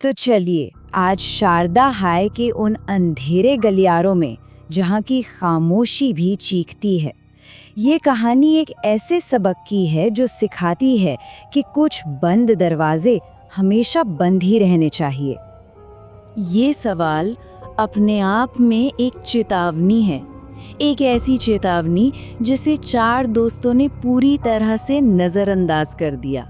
तो चलिए आज शारदा हाई के उन अंधेरे गलियारों में जहाँ की खामोशी भी चीखती है, ये कहानी एक ऐसे सबक की है जो सिखाती है कि कुछ बंद दरवाजे हमेशा बंद ही रहने चाहिए। ये सवाल अपने आप में एक चेतावनी है, एक ऐसी चेतावनी जिसे 4 दोस्तों ने पूरी तरह से नज़रअंदाज कर दिया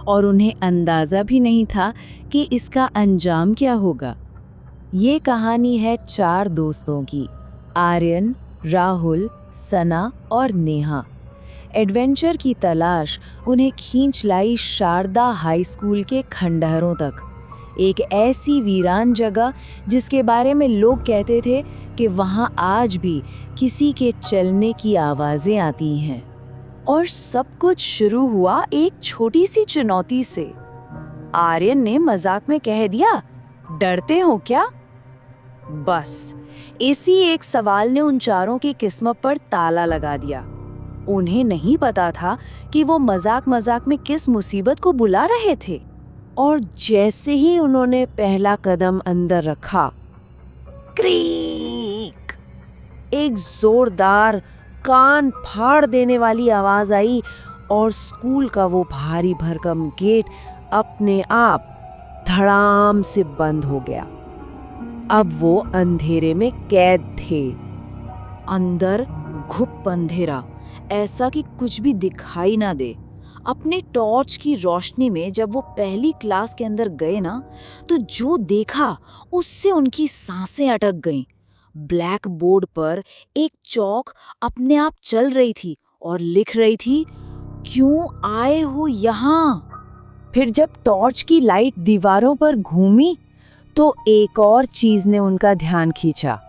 और उन्हें अंदाज़ा भी नहीं था कि इसका अंजाम क्या होगा। ये कहानी है 4 दोस्तों की, आर्यन, राहुल, सना और नेहा। एडवेंचर की तलाश उन्हें खींच लाई शारदा हाई स्कूल के खंडहरों तक, एक ऐसी वीरान जगह जिसके बारे में लोग कहते थे कि वहाँ आज भी किसी के चलने की आवाज़ें आती हैं। और सब कुछ शुरू हुआ एक छोटी सी चुनौती से। आर्यन ने मजाक में कह दिया, डरते हो क्या? बस इसी एक सवाल ने उन चारों की किस्मत पर ताला लगा दिया। उन्हें नहीं पता था कि वो मजाक मजाक में किस मुसीबत को बुला रहे थे। और जैसे ही उन्होंने पहला कदम अंदर रखा, क्रीक, एक जोरदार कान फाड़ देने वाली आवाज आई और स्कूल का वो भारी भरकम गेट अपने आप धड़ाम से बंद हो गया। अब वो अंधेरे में कैद थे। अंदर घुप अंधेरा, ऐसा कि कुछ भी दिखाई ना दे। अपने टॉर्च की रोशनी में जब वो पहली क्लास के अंदर गए ना, तो जो देखा उससे उनकी सांसें अटक गईं। ब्लैक बोर्ड पर एक चौक अपने आप चल रही थी और लिख रही थी, क्यों आए हो यहाँ? फिर जब टॉर्च की लाइट दीवारों पर घूमी तो एक और चीज ने उनका ध्यान खींचा।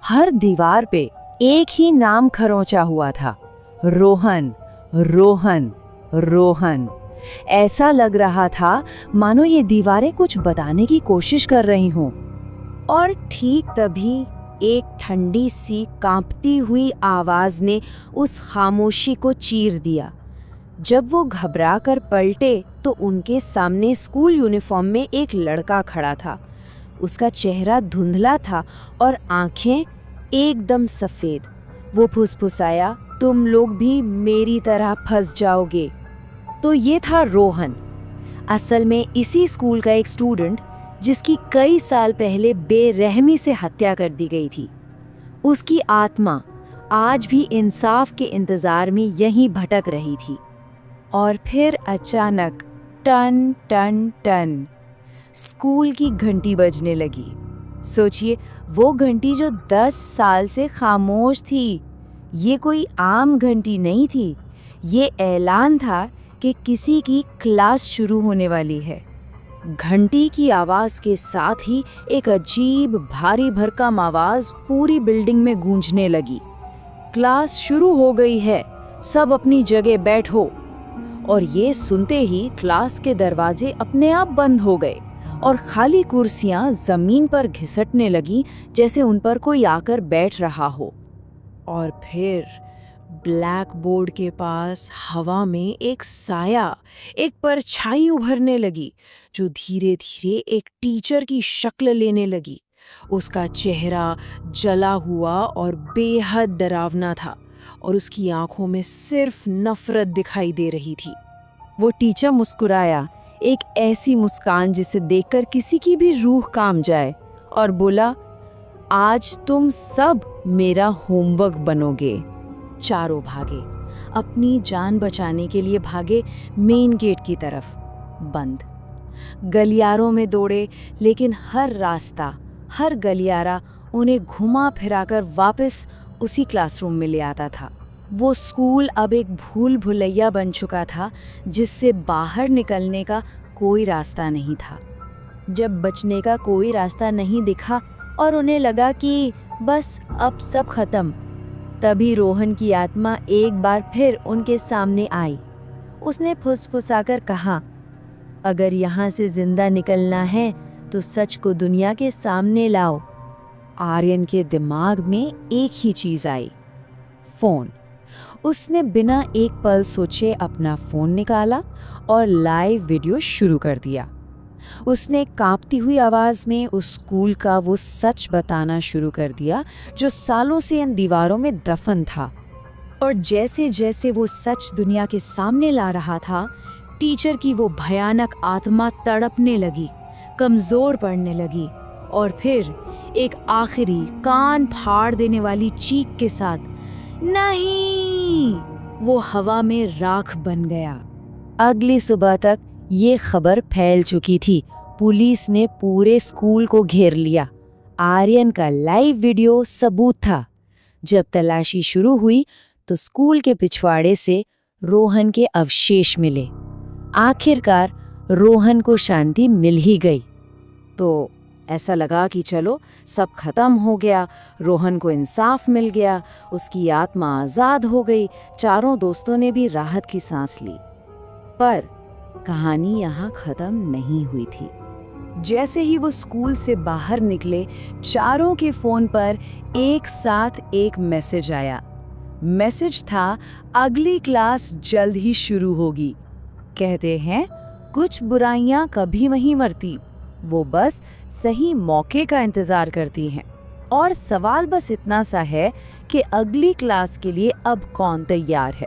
हर दीवार पे एक ही नाम खरोंचा हुआ था, रोहन, रोहन, रोहन। ऐसा लग रहा था मानो ये दीवारें कुछ बताने की कोशिश कर रही हों। और ठीक तभी एक ठंडी सी कांपती हुई आवाज ने उस खामोशी को चीर दिया। जब वो घबरा कर पलटे तो उनके सामने स्कूल यूनिफॉर्म में एक लड़का खड़ा था। उसका चेहरा धुंधला था और आंखें एकदम सफेद। वो फुसफुसाया, तुम लोग भी मेरी तरह फंस जाओगे। तो ये था रोहन, असल में इसी स्कूल का एक स्टूडेंट जिसकी कई साल पहले बेरहमी से हत्या कर दी गई थी। उसकी आत्मा आज भी इंसाफ के इंतजार में यहीं भटक रही थी। और फिर अचानक टन टन टन स्कूल की घंटी बजने लगी। सोचिए, वो घंटी जो 10 साल से खामोश थी। ये कोई आम घंटी नहीं थी, ये ऐलान था कि किसी की क्लास शुरू होने वाली है। घंटी की आवाज के साथ ही एक अजीब भारी भरकम आवाज पूरी बिल्डिंग में गूंजने लगी, क्लास शुरू हो गई है, सब अपनी जगह बैठो। और ये सुनते ही क्लास के दरवाजे अपने आप बंद हो गए और खाली कुर्सियां जमीन पर घिसटने लगी, जैसे उन पर कोई आकर बैठ रहा हो। और फिर ब्लैक बोर्ड के पास हवा में एक साया, एक परछाई उभरने लगी जो धीरे धीरे एक टीचर की शक्ल लेने लगी। उसका चेहरा जला हुआ और बेहद डरावना था और उसकी आंखों में सिर्फ नफरत दिखाई दे रही थी। वो टीचर मुस्कुराया, एक ऐसी मुस्कान जिसे देखकर किसी की भी रूह कांप जाए, और बोला, आज तुम सब मेरा होमवर्क बनोगे। चारों भागे, अपनी जान बचाने के लिए भागे मेन गेट की तरफ। बंद गलियारों में दौड़े, लेकिन हर रास्ता, हर गलियारा उन्हें घुमा फिराकर वापस उसी क्लासरूम में ले आता था। वो स्कूल अब एक भूल भुलैया बन चुका था जिससे बाहर निकलने का कोई रास्ता नहीं था। जब बचने का कोई रास्ता नहीं दिखा और उन्हें लगा कि बस अब सब खत्म, तभी रोहन की आत्मा एक बार फिर उनके सामने आई। उसने फुसफुसाकर कहा, अगर यहाँ से जिंदा निकलना है तो सच को दुनिया के सामने लाओ। आर्यन के दिमाग में एक ही चीज आई, फोन। उसने बिना एक पल सोचे अपना फोन निकाला और लाइव वीडियो शुरू कर दिया। उसने कांपती हुई आवाज़ में उस स्कूल का वो सच बताना शुरू कर दिया जो सालों से इन दीवारों में दफन था। और जैसे जैसे वो सच दुनिया के सामने ला रहा था, टीचर की वो भयानक आत्मा तड़पने लगी, कमज़ोर पड़ने लगी और फिर एक आखिरी कान फाड़ देने वाली चीख के साथ नहीं, वो हवा में राख बन गया। अगली सुबह तक ये खबर फैल चुकी थी। पुलिस ने पूरे स्कूल को घेर लिया। आर्यन का लाइव वीडियो सबूत था। जब तलाशी शुरू हुई तो स्कूल के पिछवाड़े से रोहन के अवशेष मिले। आखिरकार रोहन को शांति मिल ही गई। तो ऐसा लगा कि चलो सब खत्म हो गया, रोहन को इंसाफ मिल गया, उसकी आत्मा आज़ाद हो गई। चारों दोस्तों ने भी राहत की सांस ली। पर कहानी यहाँ खत्म नहीं हुई थी। जैसे ही वो स्कूल से बाहर निकले, चारों के फोन पर एक साथ एक मैसेज आया। मैसेज था, अगली क्लास जल्द ही शुरू होगी। कहते हैं कुछ बुराइयां कभी नहीं मरती, वो बस सही मौके का इंतजार करती हैं। और सवाल बस इतना सा है कि अगली क्लास के लिए अब कौन तैयार है।